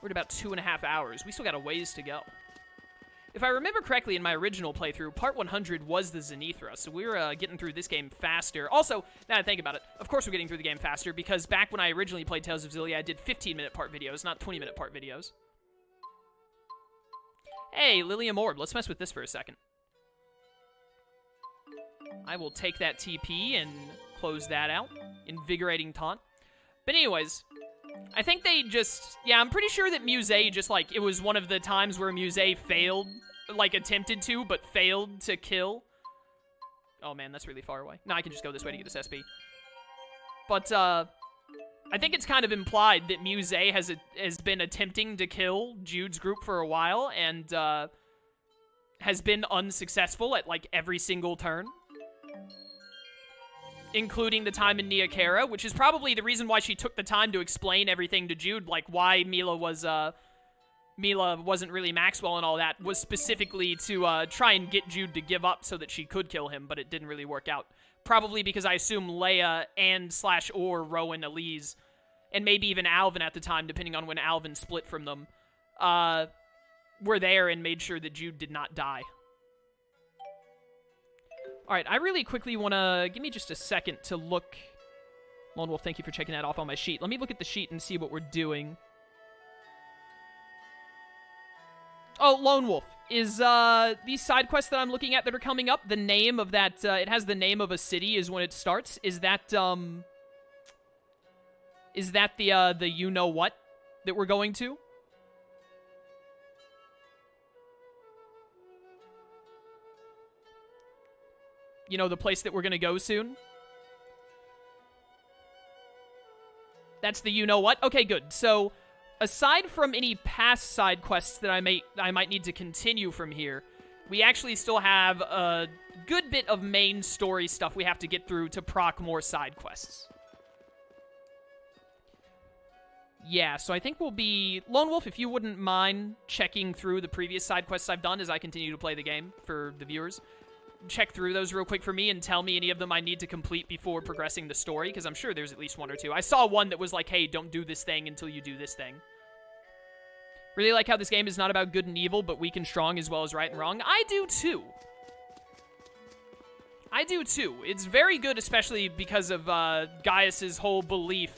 We're at about 2.5 hours. We still got a ways to go. If I remember correctly, in my original playthrough, Part 100 was the Zenithra, so we're getting through this game faster. Also, now that I think about it, of course we're getting through the game faster, because back when I originally played Tales of Xillia, I did 15-minute part videos, not 20-minute part videos. Hey, Lilium Orb. Let's mess with this for a second. I will take that TP and close that out. Invigorating Taunt. But anyways, I think they just... Yeah, I'm pretty sure that Muse just, like, it was one of the times where Muse failed, like, attempted to, but failed to kill. Oh, man, that's really far away. No, I can just go this way to get this SP. But, I think it's kind of implied that Muse has been attempting to kill Jude's group for a while, and, has been unsuccessful at, like, every single turn. Including the time in Neokera, which is probably the reason why she took the time to explain everything to Jude, like why Milla wasn't really Maxwell and all that, was specifically to try and get Jude to give up so that she could kill him, but it didn't really work out. Probably because I assume Leia and /or Rowan, Elise, and maybe even Alvin at the time, depending on when Alvin split from them, were there and made sure that Jude did not die. Alright, I really quickly want to... Give me just a second to look... Lone Wolf, thank you for checking that off on my sheet. Let me look at the sheet and see what we're doing. Oh, Lone Wolf. Is, these side quests that I'm looking at that are coming up, the name of that, it has the name of a city is when it starts. Is that the you-know-what that we're going to? You know, the place that we're going to go soon? That's the you-know-what? Okay, good. So, aside from any past side quests that I might need to continue from here, we actually still have a good bit of main story stuff we have to get through to proc more side quests. Yeah, so I think we'll be... Lone Wolf, if you wouldn't mind checking through the previous side quests I've done as I continue to play the game for the viewers. Check through those real quick for me and tell me any of them I need to complete before progressing the story, because I'm sure there's at least one or two. I saw one that was like, hey, don't do this thing until you do this thing. Really like how this game is not about good and evil, but weak and strong as well as right and wrong. I do too. I do too. It's very good, especially because of Gaius's whole belief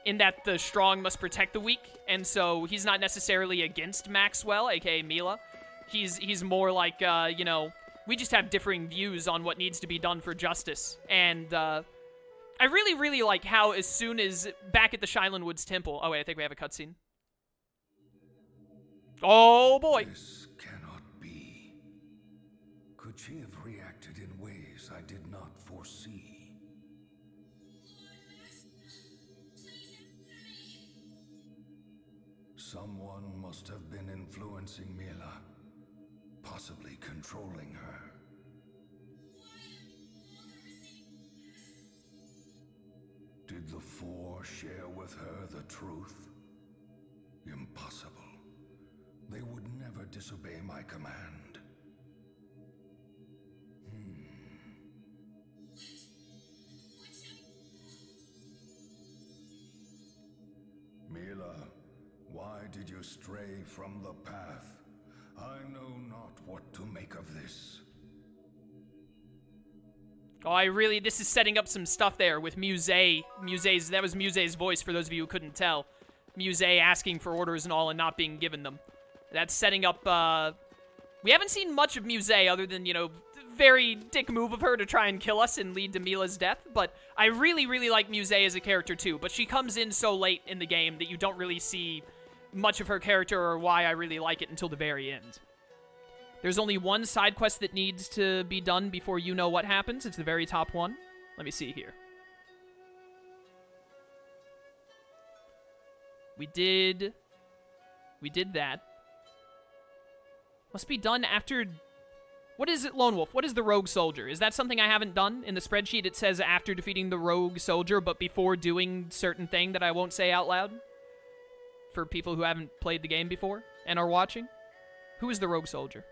in that the strong must protect the weak, and so he's not necessarily against Maxwell, aka Milla. He's more like, you know... We just have differing views on what needs to be done for justice. And, I really, really like how as soon as back at the Shilen Woods Temple... Oh, wait, I think we have a cutscene. Oh, boy. This cannot be. Could she have reacted in ways I did not foresee? Someone must have been influencing Milla. Possibly controlling her. Did the Four share with her the truth? Impossible. They would never disobey my command. Milla, why did you stray from the path? I know not what to make of this. Oh, this is setting up some stuff there with Muse. That was Muse's voice for those of you who couldn't tell. Muse asking for orders and all and not being given them. That's setting up, we haven't seen much of Muse other than, you know, very dick move of her to try and kill us and lead to Milla's death, but I really, really like Muse as a character too, but she comes in so late in the game that you don't really see much of her character or why I really like it until the very end. There's only one side quest that needs to be done before you know what happens. It's the very top one. Let me see here. We did that. Must be done after... What is it, Lone Wolf? What is the Rogue Soldier? Is that something I haven't done? In the spreadsheet it says after defeating the Rogue Soldier, but before doing certain thing that I won't say out loud. For people who haven't played the game before and are watching. Who is the Rogue Soldier?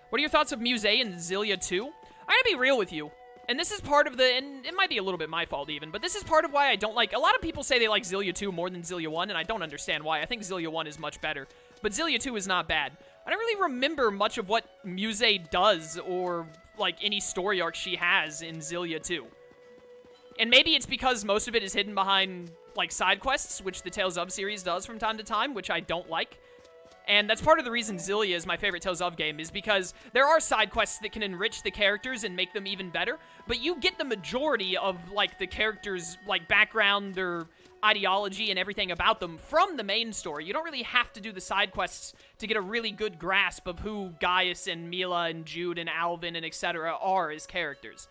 What are your thoughts of Muse and Xillia 2? I'm gonna be real with you. And this is part of the, and it might be a little bit my fault even, but this is part of why I don't like, a lot of people say they like Xillia 2 more than Xillia 1, and I don't understand why. I think Xillia 1 is much better, but Xillia 2 is not bad. I don't really remember much of what Muse does, or, like, any story arc she has in Xillia 2. And maybe it's because most of it is hidden behind, like, side quests, which the Tales of series does from time to time, which I don't like. And that's part of the reason Xillia is my favorite Tales of game, is because there are side quests that can enrich the characters and make them even better, but you get the majority of, like, the characters' like, background, their ideology, and everything about them from the main story. You don't really have to do the side quests to get a really good grasp of who Gaius and Milla and Jude and Alvin and etc. are as characters.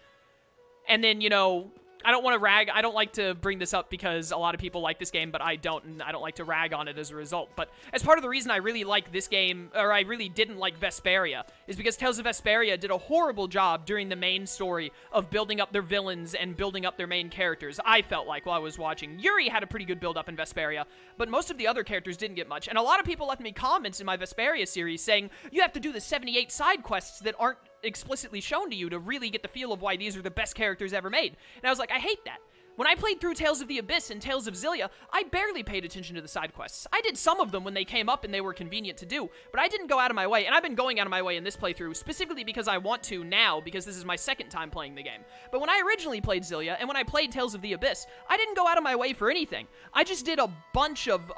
And then, you know, I don't want to rag, I don't like to bring this up because a lot of people like this game, but I don't, and I don't like to rag on it as a result. But as part of the reason I really like this game, or I really didn't like Vesperia, is because Tales of Vesperia did a horrible job during the main story of building up their villains and building up their main characters, I felt like, while I was watching. Yuri had a pretty good build-up in Vesperia, but most of the other characters didn't get much. And a lot of people left me comments in my Vesperia series saying, you have to do the 78 side quests that aren't explicitly shown to you to really get the feel of why these are the best characters ever made. And I was like, I hate that. When I played through Tales of the Abyss and Tales of Xillia, I barely paid attention to the side quests. I did some of them when they came up and they were convenient to do, but I didn't go out of my way, and I've been going out of my way in this playthrough, specifically because I want to now, because this is my second time playing the game. But when I originally played Xillia, and when I played Tales of the Abyss, I didn't go out of my way for anything. I just did a bunch of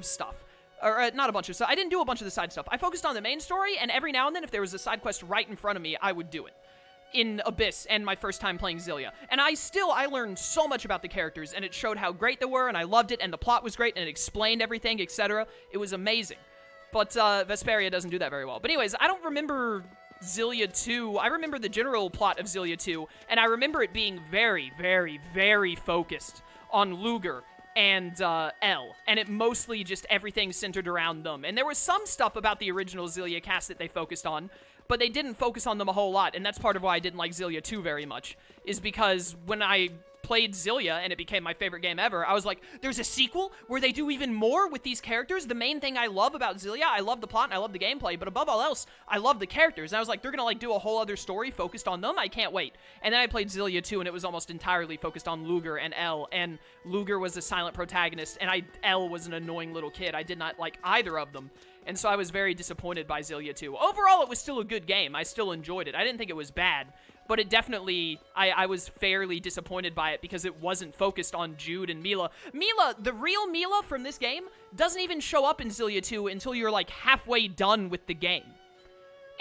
stuff. Or, not a bunch of stuff. I didn't do a bunch of the side stuff. I focused on the main story, and every now and then, if there was a side quest right in front of me, I would do it. In Abyss, and my first time playing Xillia. And I learned so much about the characters, and it showed how great they were, and I loved it, and the plot was great, and it explained everything, etc. It was amazing. But, Vesperia doesn't do that very well. But anyways, I don't remember Xillia 2. I remember the general plot of Xillia 2, and I remember it being very, very, very focused on Luger and L, and it mostly just everything centered around them. And there was some stuff about the original Xillia cast that they focused on, but they didn't focus on them a whole lot, and that's part of why I didn't like Xillia 2 very much, is because when I played Xillia, and it became my favorite game ever, I was like, there's a sequel where they do even more with these characters? The main thing I love about Xillia, I love the plot and I love the gameplay, but above all else, I love the characters. And I was like, they're gonna like do a whole other story focused on them? I can't wait. And then I played Xillia 2, and it was almost entirely focused on Luger and L, and Luger was a silent protagonist, and L was an annoying little kid. I did not like either of them. And so I was very disappointed by Xillia 2. Overall, it was still a good game. I still enjoyed it. I didn't think it was bad. But it definitely, I was fairly disappointed by it because it wasn't focused on Jude and Milla. Milla, the real Milla from this game, doesn't even show up in Xillia 2 until you're like halfway done with the game.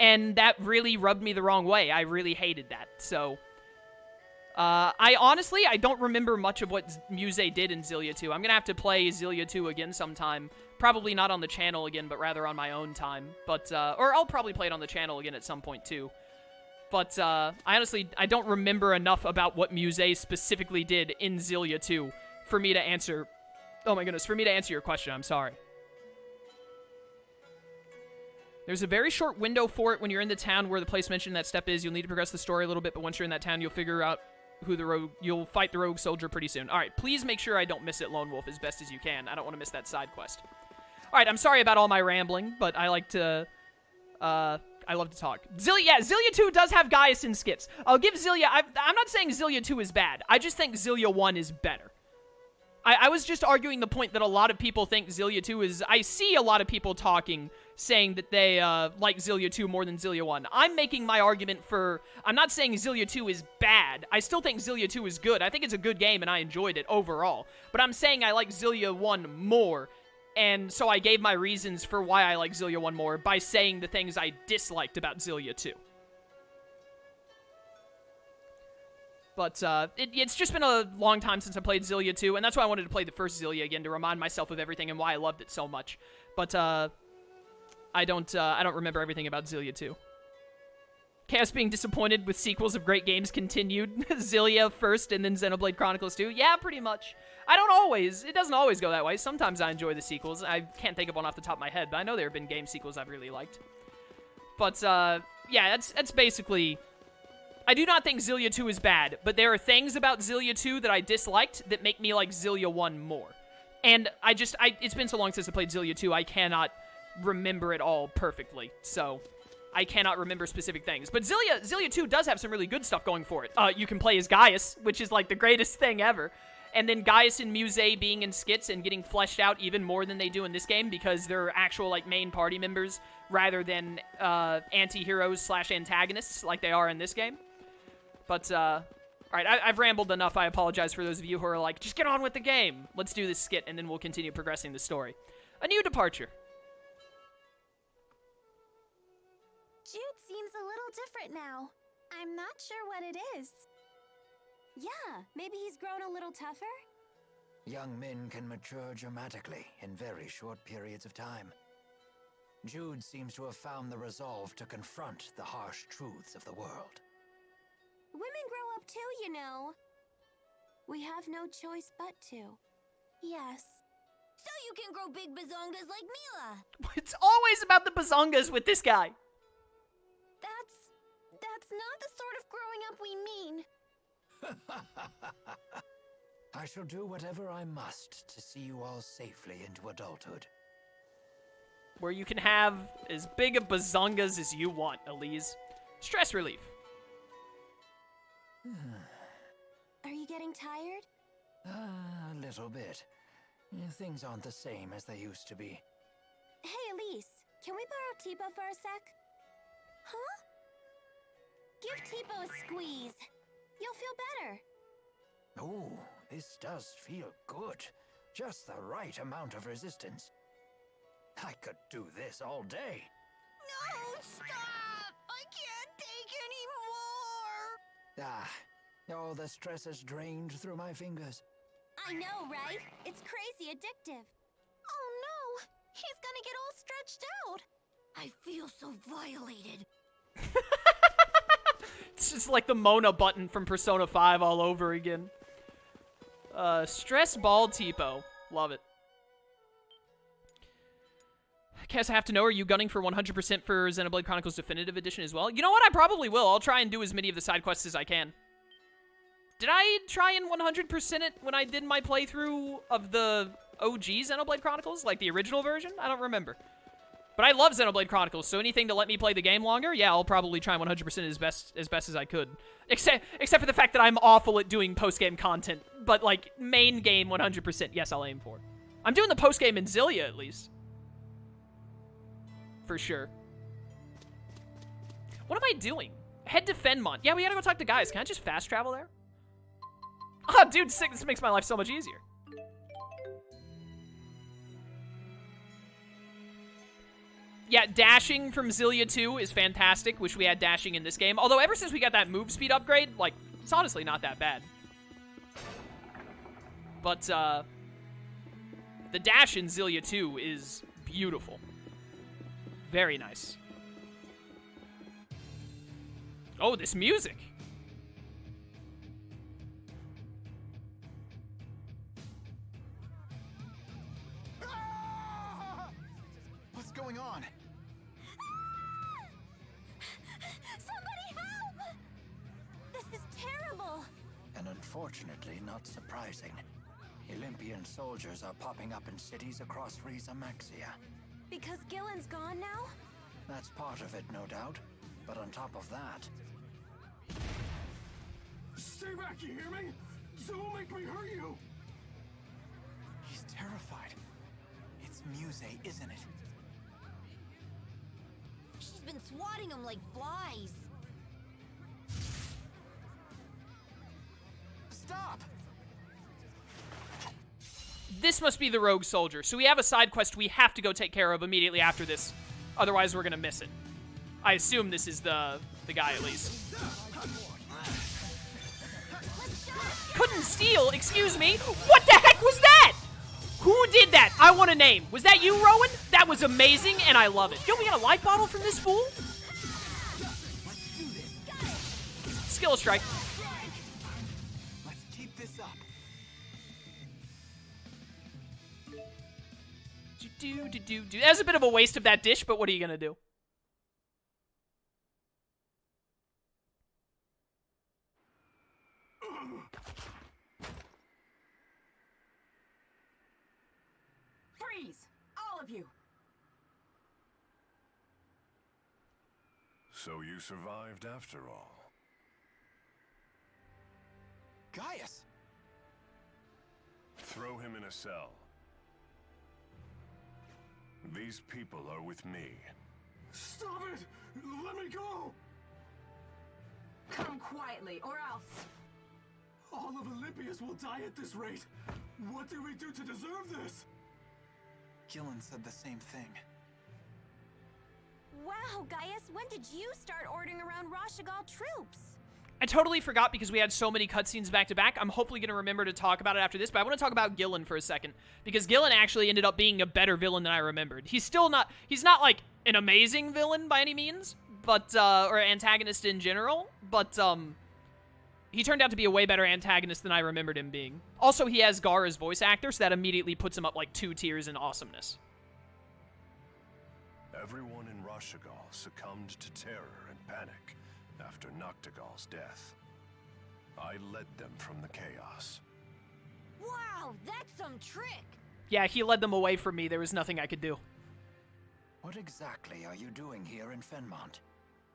And that really rubbed me the wrong way. I really hated that. So, I don't remember much of what Muse did in Xillia 2. I'm gonna have to play Xillia 2 again sometime. Probably not on the channel again, but rather on my own time. But, or I'll probably play it on the channel again at some point too. But, I don't remember enough about what Muse specifically did in Xillia 2 for me to answer, oh my goodness, for me to answer your question. I'm sorry. There's a very short window for it when you're in the town where the place mentioned that step is. You'll need to progress the story a little bit, but once you're in that town, you'll figure out who the rogue, you'll fight the rogue soldier pretty soon. All right, please make sure I don't miss it, Lone Wolf, as best as you can. I don't want to miss that side quest. All right, I'm sorry about all my rambling, but I like to, I love to talk. Xillia 2 does have Gaius in skits. I'll give Xillia, I'm not saying Xillia 2 is bad. I just think Xillia 1 is better. I was just arguing the point that a lot of people think Xillia 2 is, I see a lot of people talking, saying that they, like Xillia 2 more than Xillia 1. I'm making my argument for, I'm not saying Xillia 2 is bad. I still think Xillia 2 is good. I think it's a good game and I enjoyed it overall. But I'm saying I like Xillia 1 more. And so I gave my reasons for why I like Xillia 1 more by saying the things I disliked about Xillia 2. But it's just been a long time since I played Xillia 2, and that's why I wanted to play the first Xillia again, to remind myself of everything and why I loved it so much. But I don't remember everything about Xillia 2. Chaos being disappointed with sequels of great games continued. Xillia first and then Xenoblade Chronicles 2. Yeah, pretty much. It doesn't always go that way. Sometimes I enjoy the sequels. I can't think of one off the top of my head, but I know there have been game sequels I've really liked. But, yeah, that's basically... I do not think Xillia 2 is bad, but there are things about Xillia 2 that I disliked that make me like Xillia 1 more. And it's been so long since I played Xillia 2, I cannot remember it all perfectly. So, I cannot remember specific things. But Xillia 2 does have some really good stuff going for it. You can play as Gaius, which is like the greatest thing ever. And then Gaius and Muse being in skits and getting fleshed out even more than they do in this game because they're actual, like, main party members rather than anti-heroes / antagonists like they are in this game. But, alright, I've rambled enough. I apologize for those of you who are like, just get on with the game. Let's do this skit, and then we'll continue progressing the story. A new departure. Jude seems a little different now. I'm not sure what it is. Yeah, maybe he's grown a little tougher? Young men can mature dramatically in very short periods of time. Jude seems to have found the resolve to confront the harsh truths of the world. Women grow up too, you know. We have no choice but to. Yes. So you can grow big bazongas like Milla. It's always about the bazongas with this guy. That's not the sort of growing up we mean. I shall do whatever I must to see you all safely into adulthood. Where you can have as big of bazongas as you want, Elise. Stress relief. Are you getting tired? A little bit. Things aren't the same as they used to be. Hey, Elise, can we borrow Tipo for a sec? Huh? Give Tipo a squeeze. You'll feel better. Oh, this does feel good. Just the right amount of resistance. I could do this all day. No, stop! I can't take anymore! All the stress has drained through my fingers. I know, right? It's crazy addictive. Oh no! He's gonna get all stretched out! I feel so violated. It's just like the Mona button from Persona 5 all over again. Stress ball Tipo. Love it. Cass, I have to know, are you gunning for 100% for Xenoblade Chronicles Definitive Edition as well? You know what? I probably will. I'll try and do as many of the side quests as I can. Did I try and 100% it when I did my playthrough of the OG Xenoblade Chronicles? Like the original version? I don't remember. But I love Xenoblade Chronicles, so anything to let me play the game longer, yeah, I'll probably try 100% as best as I could. Except for the fact that I'm awful at doing post-game content. But, like, main game 100%, yes, I'll aim for. I'm doing the post-game in Xillia, at least. For sure. What am I doing? Head to Fenmont. Yeah, we gotta go talk to guys. Can I just fast travel there? Oh, dude, sick. This makes my life so much easier. Yeah, dashing from Xillia 2 is fantastic. Wish we had dashing in this game. Although ever since we got that move speed upgrade, like, it's honestly not that bad. But, the dash in Xillia 2 is beautiful. Very nice. Oh, this music. What's going on? Somebody help! This is terrible. And unfortunately, not surprising. Olympian soldiers are popping up in cities across Rieze Maxia. Because Gillen's gone now? That's part of it, no doubt. But on top of that... Stay back, you hear me? Don't make me hurt you! He's terrified. It's Muse, isn't it? She's been swatting them like flies. Stop! This must be the rogue soldier. So we have a side quest we have to go take care of immediately after this. Otherwise, we're gonna miss it. I assume this is the guy, at least. Couldn't steal? Excuse me? What the heck was that? Who did that? I want a name. Was that you, Rowan? That was amazing, and I love it. Yo, we got a life bottle from this fool? Skill strike. Let's keep this up. That was a bit of a waste of that dish, but what are you gonna do? Freeze! All of you! So you survived after all. Gaius! Throw him in a cell. These people are with me. Stop it! Let me go! Come quietly, or else. All of Olympias will die at this rate. What did we do to deserve this? Gillen said the same thing. Wow, Gaius, when did you start ordering around Rashigal troops? I totally forgot because we had so many cutscenes back to back. I'm hopefully going to remember to talk about it after this, but I want to talk about Gillen for a second. Because Gillen actually ended up being a better villain than I remembered. He's not like an amazing villain by any means, but, or antagonist in general, but, he turned out to be a way better antagonist than I remembered him being. Also, he has Gar as voice actor, so that immediately puts him up like 2 tiers in awesomeness. Everyone in Rashigal succumbed to terror and panic after Noctigal's death. I led them from the chaos. Wow, that's some trick! Yeah, he led them away from me. There was nothing I could do. What exactly are you doing here in Fenmont?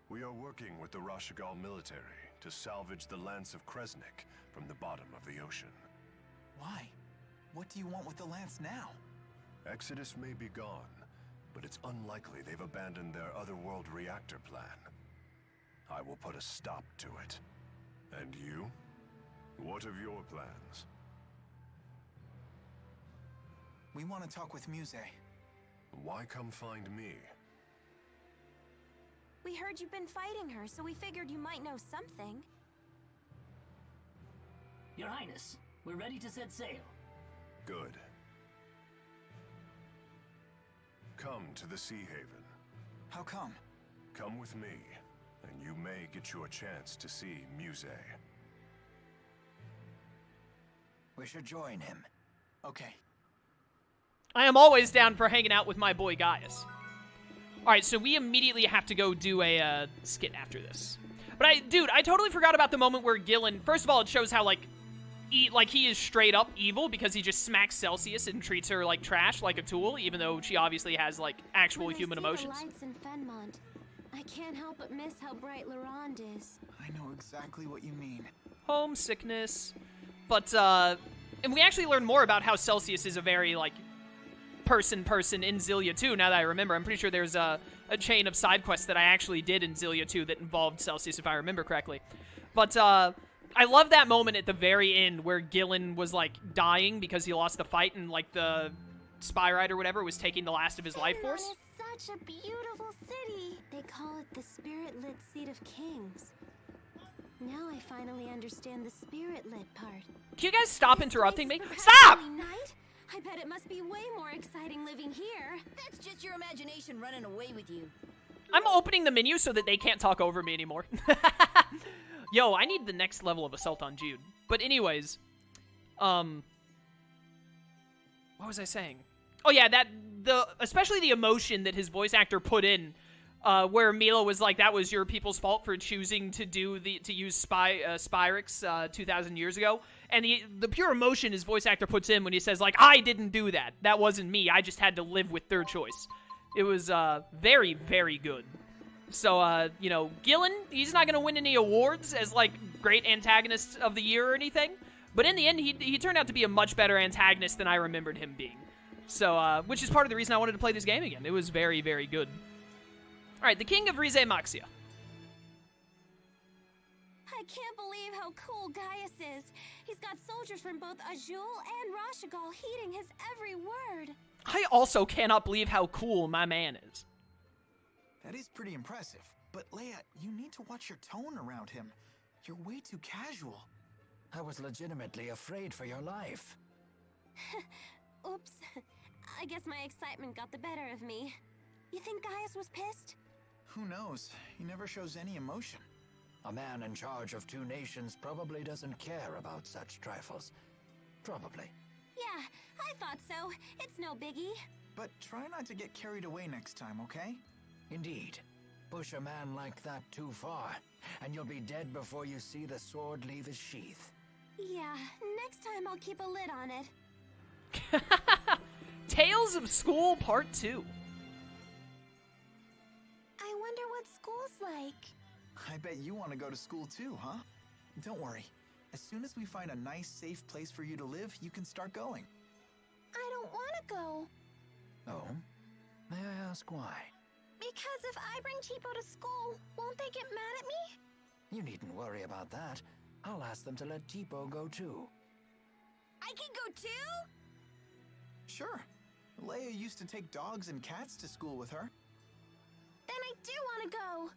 We are working with the Rashigal military to salvage the Lance of Kresnik from the bottom of the ocean. Why? What do you want with the lance now? Exodus may be gone, but it's unlikely they've abandoned their otherworld reactor plan. I will put a stop to it. And you? What of your plans? We want to talk with Muse. Why come find me? We heard you've been fighting her, so we figured you might know something. Your Highness, we're ready to set sail. Good. Come to the Sea Haven. How come? Come with me, and you may get your chance to see Muse. We should join him. Okay. I am always down for hanging out with my boy Gaius. Alright, so we immediately have to go do a skit after this. But I totally forgot about the moment where Gillen, first of all, it shows how, like he is straight up evil because he just smacks Celsius and treats her like trash, like a tool, even though she obviously has, like, actual human emotions. The lights in Fenmont, I can't help but miss how bright Laurent is. I know exactly what you mean. Homesickness. But, and we actually learn more about how Celsius is a very, like, person in Xillia 2, now that I remember. I'm pretty sure there's a chain of side quests that I actually did in Xillia 2 that involved Celsius, if I remember correctly. But, I love that moment at the very end where Gillen was, like, dying because he lost the fight and, like, the spy ride or whatever was taking the last of his life force. Fenmont is such a beautiful city. They call it the spirit-lit seat of kings. Now I finally understand the spirit-lit part. Can you guys stop interrupting me? This Stop! holy night? I bet it must be way more exciting living here. That's just your imagination running away with you. I'm opening the menu so that they can't talk over me anymore. Yo, I need the next level of Assault on Jude. But anyways, what was I saying? Oh yeah, especially the emotion that his voice actor put in, where Milla was like, that was your people's fault for choosing to use Spyrix 2,000 years ago. And the pure emotion his voice actor puts in when he says, like, I didn't do that. That wasn't me. I just had to live with their choice. It was, very, very good. So, you know, Gillen, he's not going to win any awards as, like, great antagonist of the year or anything. But in the end, he turned out to be a much better antagonist than I remembered him being. So, which is part of the reason I wanted to play this game again. It was very, very good. Alright, the King of Rieze Maxia. I can't believe how cool Gaius is. He's got soldiers from both Azul and Rashigal heeding his every word. I also cannot believe how cool my man is. That is pretty impressive. But Leia, you need to watch your tone around him. You're way too casual. I was legitimately afraid for your life. Oops. I guess my excitement got the better of me. You think Gaius was pissed? Who knows? He never shows any emotion. A man in charge of 2 nations probably doesn't care about such trifles. Probably. Yeah, I thought so. It's no biggie. But try not to get carried away next time, okay? Indeed. Push a man like that too far, and you'll be dead before you see the sword leave his sheath. Yeah, next time I'll keep a lid on it. Tales of School Part 2. I wonder what school's like. I bet you want to go to school too, huh? Don't worry. As soon as we find a nice, safe place for you to live, you can start going. I don't want to go. Oh? May I ask why? Because if I bring Cheapo to school, won't they get mad at me? You needn't worry about that. I'll ask them to let Tipo go too. I can go too? Sure. Leia used to take dogs and cats to school with her. Then I do want to go.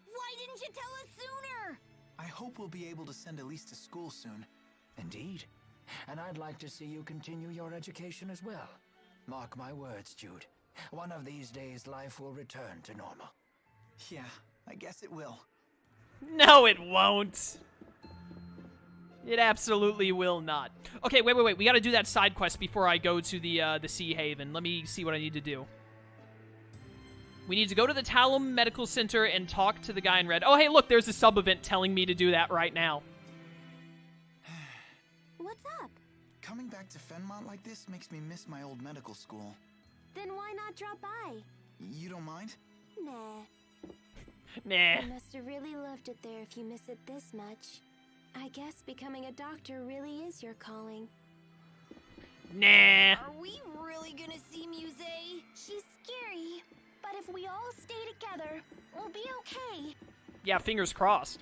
Why didn't you tell us sooner? I hope we'll be able to send Elise to school soon. Indeed. And I'd like to see you continue your education as well. Mark my words, Jude. One of these days, life will return to normal. Yeah, I guess it will. No, it won't. It absolutely will not. Okay, wait. We gotta do that side quest before I go to the Sea Haven. Let me see what I need to do. We need to go to the Talum Medical Center and talk to the guy in red. Oh, hey, look, there's a sub-event telling me to do that right now. What's up? Coming back to Fenmont like this makes me miss my old medical school. Then why not drop by? You don't mind? Nah. Nah. You must have really loved it there if you miss it this much. I guess becoming a doctor really is your calling. Nah. Are we really gonna see Muse? She's scary, but if we all stay together, we'll be okay. Yeah, fingers crossed.